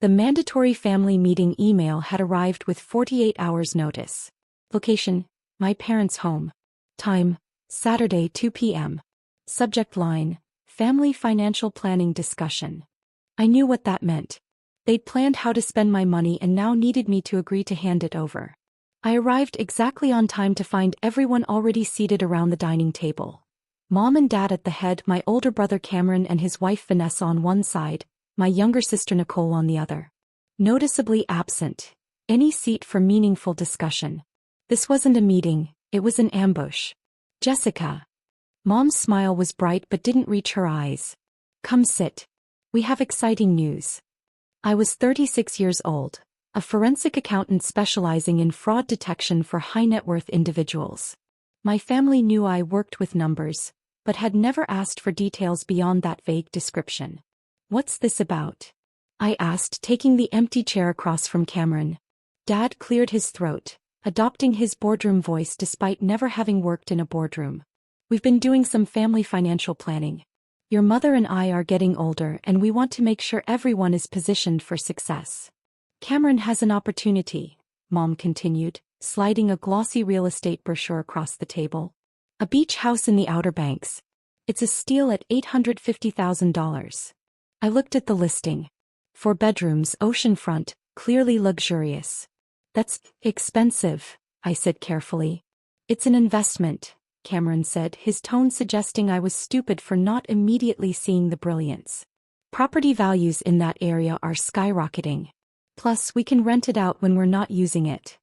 The mandatory family meeting email had arrived with 48 hours notice. Location: my parents' home. Time: Saturday 2 p.m. Subject line: family financial planning discussion. I knew what that meant. They'd planned how to spend my money and now needed me to agree to hand it over. I arrived exactly on time to find everyone already seated around the dining table. Mom and Dad at the head, my older brother Cameron and his wife Vanessa on one side, my younger sister Nicole on the other. Noticeably absent. Any seat for meaningful discussion. This wasn't a meeting, it was an ambush. Jessica. Mom's smile was bright but didn't reach her eyes. Come sit. We have exciting news. I was 36 years old, a forensic accountant specializing in fraud detection for high-net-worth individuals. My family knew I worked with numbers, but had never asked for details beyond that vague description. What's this about? I asked, taking the empty chair across from Cameron. Dad cleared his throat, adopting his boardroom voice despite never having worked in a boardroom. We've been doing some family financial planning. Your mother and I are getting older and we want to make sure everyone is positioned for success. Cameron has an opportunity, Mom continued, sliding a glossy real estate brochure across the table. A beach house in the Outer Banks. It's a steal at $850,000. I looked at the listing. 4 bedrooms, oceanfront, clearly luxurious. That's expensive, I said carefully. It's an investment, Cameron said, his tone suggesting I was stupid for not immediately seeing the brilliance. Property values in that area are skyrocketing. Plus, we can rent it out when we're not using it.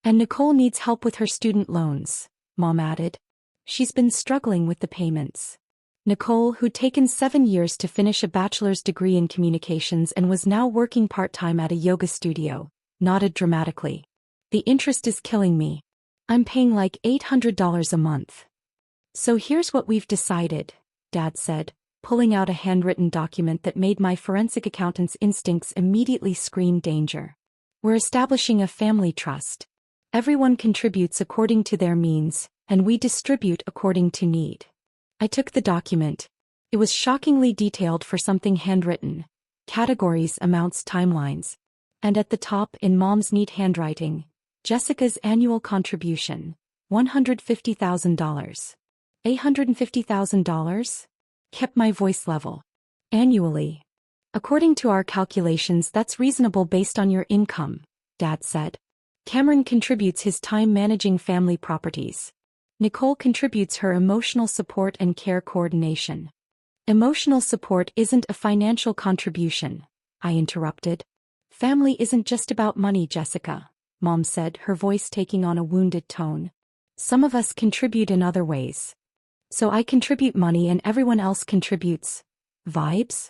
And Nicole needs help with her student loans, Mom added. She's been struggling with the payments. Nicole, who'd taken 7 years to finish a bachelor's degree in communications and was now working part-time at a yoga studio, nodded dramatically. The interest is killing me. I'm paying like $800 a month. So here's what we've decided, Dad said, pulling out a handwritten document that made my forensic accountant's instincts immediately scream danger. We're establishing a family trust. Everyone contributes according to their means, and we distribute according to need. I took the document. It was shockingly detailed for something handwritten. Categories, amounts, timelines. And at the top, in Mom's neat handwriting, Jessica's annual contribution, $150,000. $850,000? Kept my voice level. Annually. According to our calculations, that's reasonable based on your income, Dad said. Cameron contributes his time managing family properties. Nicole contributes her emotional support and care coordination. Emotional support isn't a financial contribution, I interrupted. Family isn't just about money, Jessica, Mom said, her voice taking on a wounded tone. Some of us contribute in other ways. So I contribute money and everyone else contributes vibes?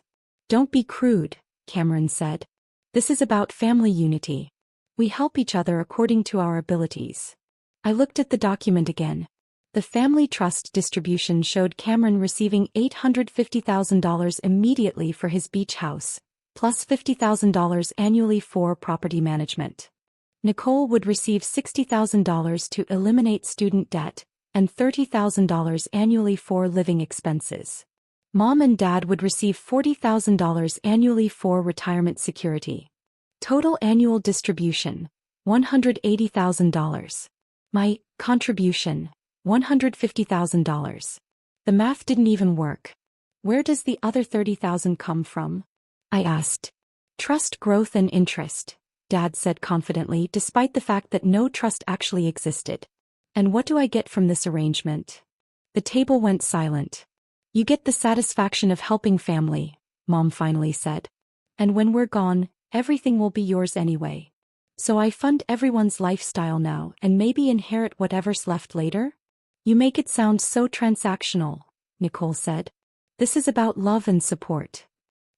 Don't be crude, Cameron said. This is about family unity. We help each other according to our abilities. I looked at the document again. The family trust distribution showed Cameron receiving $850,000 immediately for his beach house, plus $50,000 annually for property management. Nicole would receive $60,000 to eliminate student debt, and $30,000 annually for living expenses. Mom and Dad would receive $40,000 annually for retirement security. Total annual distribution, $180,000. My contribution, $150,000. The math didn't even work. Where does the other $30,000 come from? I asked. Trust, growth and interest, Dad said confidently, despite the fact that no trust actually existed. And what do I get from this arrangement? The table went silent. You get the satisfaction of helping family, Mom finally said. And when we're gone, everything will be yours anyway. So I fund everyone's lifestyle now and maybe inherit whatever's left later? You make it sound so transactional, Nicole said. This is about love and support.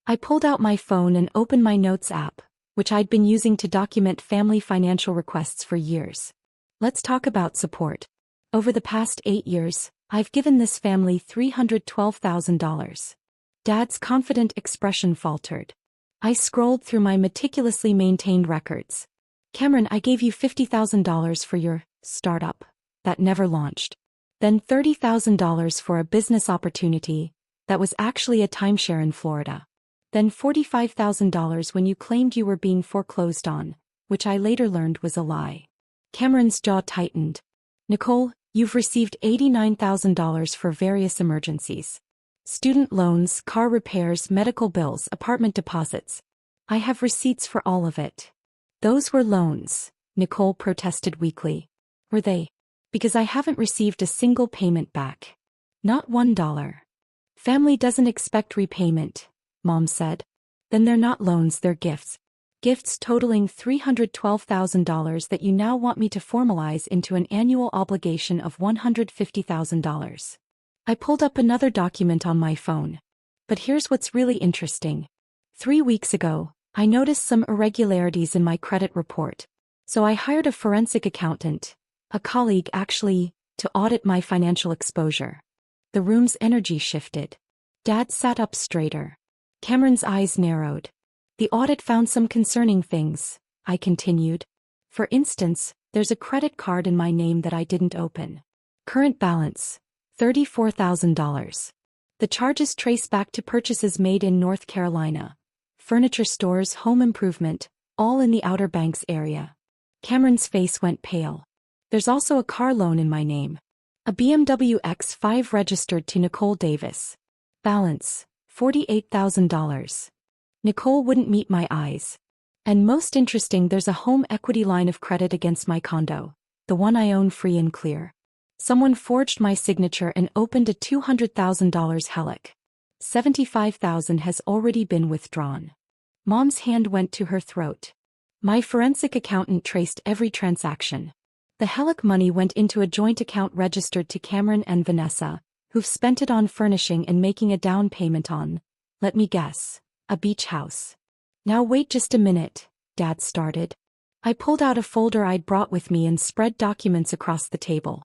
I pulled out my phone and opened my Notes app, which I'd been using to document family financial requests for years. Let's talk about support. Over the past 8 years, I've given this family $312,000. Dad's confident expression faltered. I scrolled through my meticulously maintained records. Cameron, I gave you $50,000 for your startup that never launched. Then $30,000 for a business opportunity that was actually a timeshare in Florida. Then $45,000 when you claimed you were being foreclosed on, which I later learned was a lie. Cameron's jaw tightened. Nicole, you've received $89,000 for various emergencies. Student loans, car repairs, medical bills, apartment deposits. I have receipts for all of it. Those were loans, Nicole protested weakly. Were they? Because I haven't received a single payment back. Not $1. Family doesn't expect repayment, Mom said. Then they're not loans, they're gifts. Gifts totaling $312,000 that you now want me to formalize into an annual obligation of $150,000. I pulled up another document on my phone. But here's what's really interesting. 3 weeks ago, I noticed some irregularities in my credit report. So I hired a forensic accountant, a colleague actually, to audit my financial exposure. The room's energy shifted. Dad sat up straighter. Cameron's eyes narrowed. The audit found some concerning things, I continued. For instance, there's a credit card in my name that I didn't open. Current balance, $34,000. The charges trace back to purchases made in North Carolina. Furniture stores, home improvement, all in the Outer Banks area. Cameron's face went pale. There's also a car loan in my name. A BMW X5 registered to Nicole Davis. Balance, $48,000. Nicole wouldn't meet my eyes. And most interesting, there's a home equity line of credit against my condo, the one I own free and clear. Someone forged my signature and opened a $200,000 HELOC. $75,000 has already been withdrawn. Mom's hand went to her throat. My forensic accountant traced every transaction. The HELOC money went into a joint account registered to Cameron and Vanessa, who've spent it on furnishing and making a down payment on, let me guess, a beach house. Now wait just a minute, Dad started. I pulled out a folder I'd brought with me and spread documents across the table.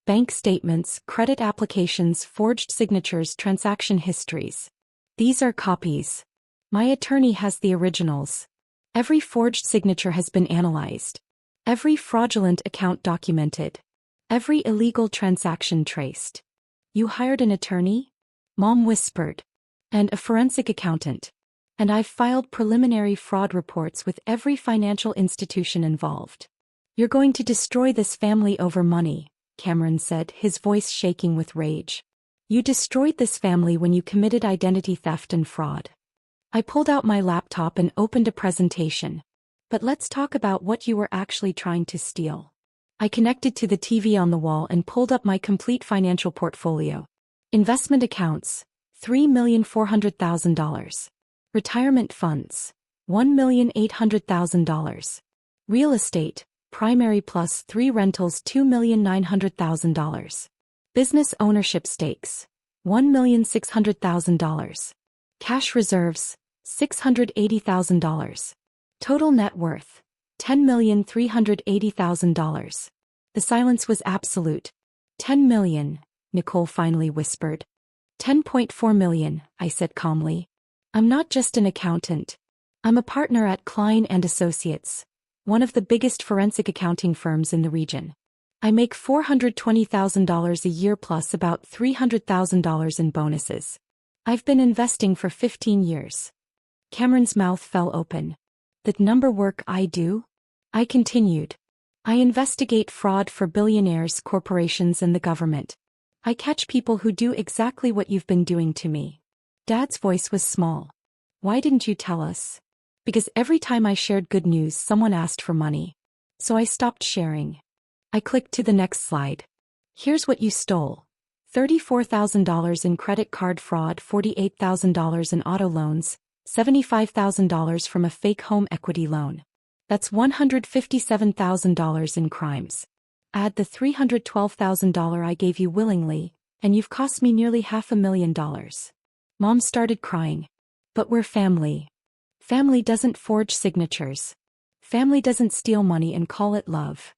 Bank statements, credit applications, forged signatures, transaction histories. These are copies. My attorney has the originals. Every forged signature has been analyzed. Every fraudulent account documented. Every illegal transaction traced. You hired an attorney? Mom whispered. And a forensic accountant. And I've filed preliminary fraud reports with every financial institution involved. You're going to destroy this family over money, Cameron said, his voice shaking with rage. You destroyed this family when you committed identity theft and fraud. I pulled out my laptop and opened a presentation. But let's talk about what you were actually trying to steal. I connected to the TV on the wall and pulled up my complete financial portfolio. Investment accounts, $3,400,000. Retirement funds, $1,800,000. Real estate, primary plus 3 rentals, $2,900,000. Business ownership stakes, $1,600,000. Cash reserves, $680,000. Total net worth, $10,380,000. The silence was absolute. $10 million, Nicole finally whispered. $10.4 million, I said calmly. I'm not just an accountant. I'm a partner at Klein & Associates, one of the biggest forensic accounting firms in the region. I make $420,000 a year plus about $300,000 in bonuses. I've been investing for 15 years. Cameron's mouth fell open. The number work I do? I continued. I investigate fraud for billionaires, corporations, and the government. I catch people who do exactly what you've been doing to me. Dad's voice was small. Why didn't you tell us? Because every time I shared good news, someone asked for money. So I stopped sharing. I clicked to the next slide. Here's what you stole. $34,000 in credit card fraud, $48,000 in auto loans, $75,000 from a fake home equity loan. That's $157,000 in crimes. Add the $312,000 I gave you willingly, and you've cost me nearly $500,000. Mom started crying. But we're family. Family doesn't forge signatures. Family doesn't steal money and call it love.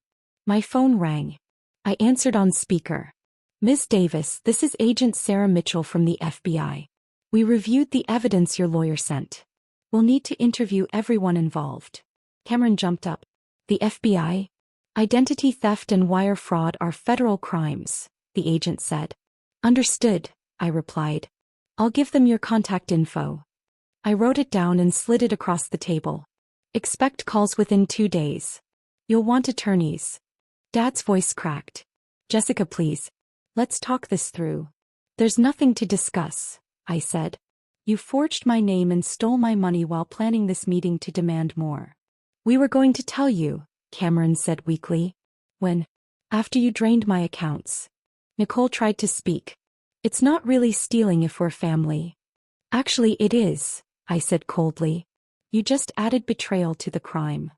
My phone rang. I answered on speaker. Ms. Davis, this is Agent Sarah Mitchell from the FBI. We reviewed the evidence your lawyer sent. We'll need to interview everyone involved. Cameron jumped up. The FBI? Identity theft and wire fraud are federal crimes, the agent said. Understood, I replied. I'll give them your contact info. I wrote it down and slid it across the table. Expect calls within 2 days. You'll want attorneys. Dad's voice cracked. Jessica, please. Let's talk this through. There's nothing to discuss, I said. You forged my name and stole my money while planning this meeting to demand more. We were going to tell you, Cameron said weakly. When? After you drained my accounts. Nicole tried to speak. It's not really stealing if we're family. Actually, it is, I said coldly. You just added betrayal to the crime.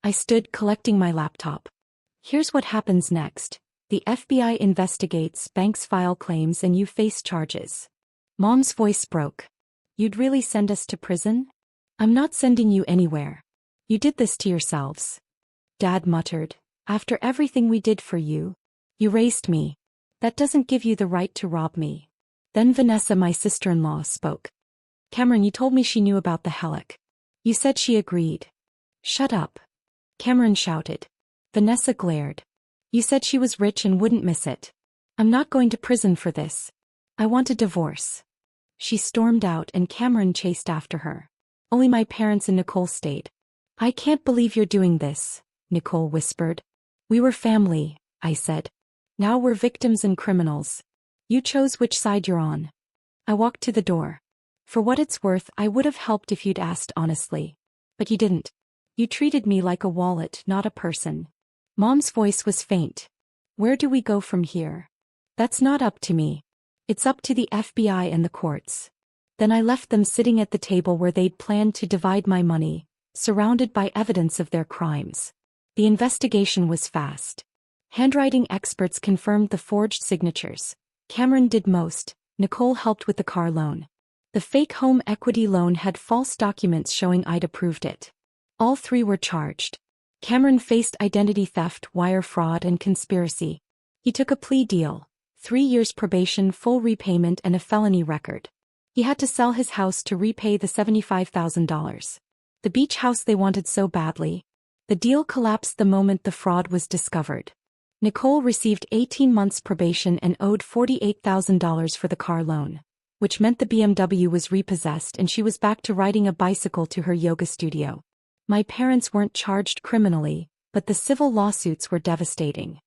I stood collecting my laptop. Here's what happens next. The FBI investigates, banks file claims, and you face charges. Mom's voice broke. You'd really send us to prison? I'm not sending you anywhere. You did this to yourselves. Dad muttered. After everything we did for you. You raised me. That doesn't give you the right to rob me. Then Vanessa, my sister-in-law, spoke. Cameron, you told me she knew about the helic. You said she agreed. Shut up. Cameron shouted. Vanessa glared. You said she was rich and wouldn't miss it. I'm not going to prison for this. I want a divorce. She stormed out and Cameron chased after her. Only my parents and Nicole stayed. I can't believe you're doing this, Nicole whispered. We were family, I said. Now we're victims and criminals. You chose which side you're on. I walked to the door. For what it's worth, I would have helped if you'd asked honestly. But you didn't. You treated me like a wallet, not a person. Mom's voice was faint. Where do we go from here? That's not up to me. It's up to the FBI and the courts. Then I left them sitting at the table where they'd planned to divide my money, surrounded by evidence of their crimes. The investigation was fast. Handwriting experts confirmed the forged signatures. Cameron did most. Nicole helped with the car loan. The fake home equity loan had false documents showing I'd approved it. All three were charged. Cameron faced identity theft, wire fraud, and conspiracy. He took a plea deal, 3 years probation, full repayment, and a felony record. He had to sell his house to repay the $75,000. The beach house they wanted so badly. The deal collapsed the moment the fraud was discovered. Nicole received 18 months probation and owed $48,000 for the car loan, which meant the BMW was repossessed and she was back to riding a bicycle to her yoga studio. My parents weren't charged criminally, but the civil lawsuits were devastating.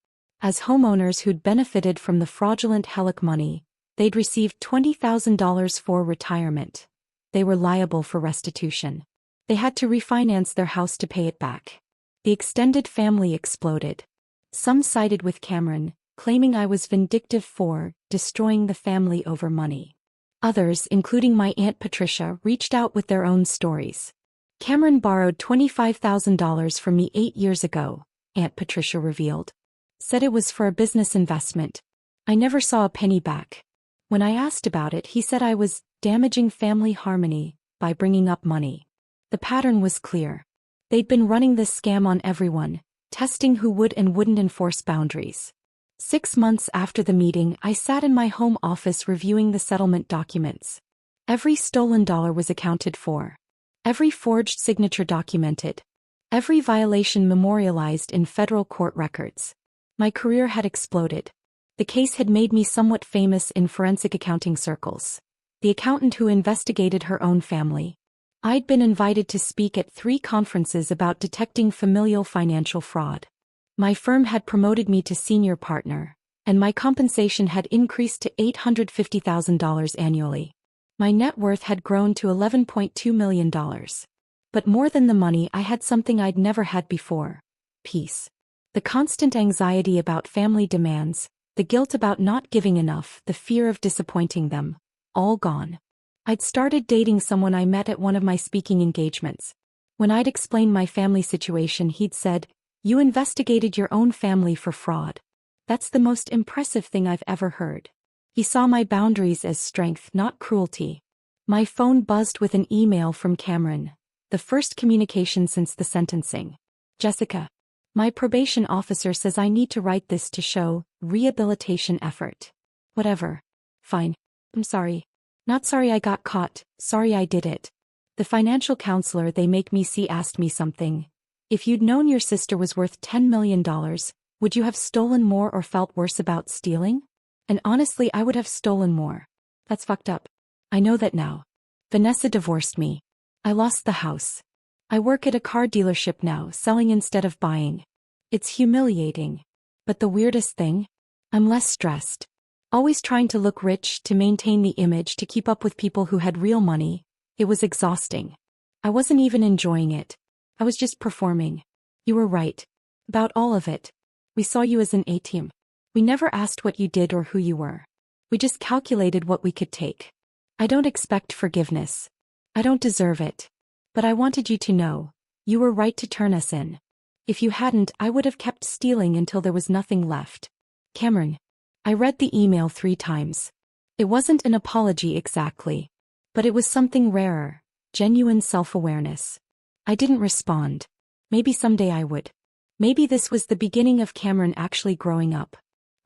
As homeowners who'd benefited from the fraudulent helic money, they'd received $20,000 for retirement. They were liable for restitution. They had to refinance their house to pay it back. The extended family exploded. Some sided with Cameron, claiming I was vindictive for destroying the family over money. Others, including my Aunt Patricia, reached out with their own stories. Cameron borrowed $25,000 from me 8 years ago, Aunt Patricia revealed. Said it was for a business investment. I never saw a penny back. When I asked about it, he said I was damaging family harmony by bringing up money. The pattern was clear. They'd been running this scam on everyone, testing who would and wouldn't enforce boundaries. 6 months after the meeting, I sat in my home office reviewing the settlement documents. Every stolen dollar was accounted for. Every forged signature documented. Every violation memorialized in federal court records. My career had exploded. The case had made me somewhat famous in forensic accounting circles. The accountant who investigated her own family. I'd been invited to speak at 3 conferences about detecting familial financial fraud. My firm had promoted me to senior partner, and my compensation had increased to $850,000 annually. My net worth had grown to $11.2 million. But more than the money, I had something I'd never had before. Peace. The constant anxiety about family demands, the guilt about not giving enough, the fear of disappointing them, all gone. I'd started dating someone I met at one of my speaking engagements. When I'd explained my family situation, he'd said, "You investigated your own family for fraud. That's the most impressive thing I've ever heard." He saw my boundaries as strength, not cruelty. My phone buzzed with an email from Cameron, the first communication since the sentencing. Jessica. My probation officer says I need to write this to show rehabilitation effort. Whatever. Fine. I'm sorry. Not sorry I got caught, sorry I did it. The financial counselor they make me see asked me something. If you'd known your sister was worth $10 million, would you have stolen more or felt worse about stealing? And honestly, I would have stolen more. That's fucked up. I know that now. Vanessa divorced me. I lost the house. I work at a car dealership now, selling instead of buying. It's humiliating. But the weirdest thing? I'm less stressed. Always trying to look rich, to maintain the image, to keep up with people who had real money. It was exhausting. I wasn't even enjoying it. I was just performing. You were right. About all of it. We saw you as an A-team. We never asked what you did or who you were. We just calculated what we could take. I don't expect forgiveness. I don't deserve it. But I wanted you to know, you were right to turn us in. If you hadn't, I would have kept stealing until there was nothing left. Cameron. I read the email 3 times. It wasn't an apology exactly. But it was something rarer, genuine self-awareness. I didn't respond. Maybe someday I would. Maybe this was the beginning of Cameron actually growing up.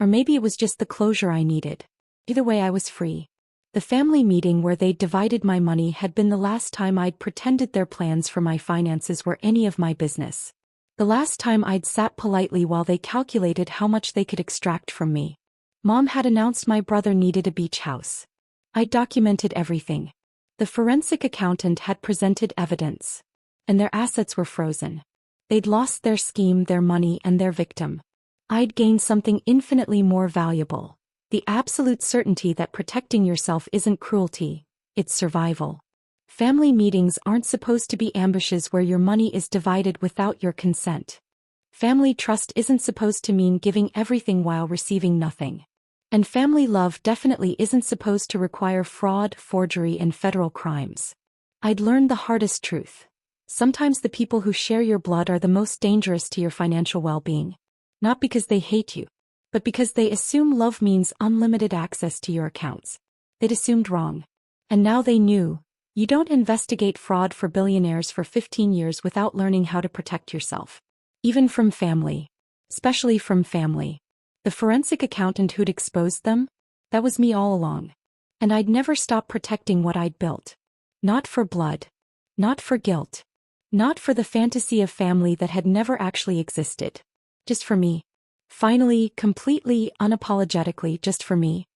Or maybe it was just the closure I needed. Either way, I was free. The family meeting where they'd divided my money had been the last time I'd pretended their plans for my finances were any of my business. The last time I'd sat politely while they calculated how much they could extract from me. Mom had announced my brother needed a beach house. I'd documented everything. The forensic accountant had presented evidence. And their assets were frozen. They'd lost their scheme, their money, and their victim. I'd gained something infinitely more valuable. The absolute certainty that protecting yourself isn't cruelty, it's survival. Family meetings aren't supposed to be ambushes where your money is divided without your consent. Family trust isn't supposed to mean giving everything while receiving nothing. And family love definitely isn't supposed to require fraud, forgery, and federal crimes. I'd learned the hardest truth. Sometimes the people who share your blood are the most dangerous to your financial well-being. Not because they hate you, but because they assume love means unlimited access to your accounts. They'd assumed wrong. And now they knew. You don't investigate fraud for billionaires for 15 years without learning how to protect yourself. Even from family. Especially from family. The forensic accountant who'd exposed them? That was me all along. And I'd never stop protecting what I'd built. Not for blood. Not for guilt. Not for the fantasy of family that had never actually existed. Just for me. Finally, completely, unapologetically, just for me.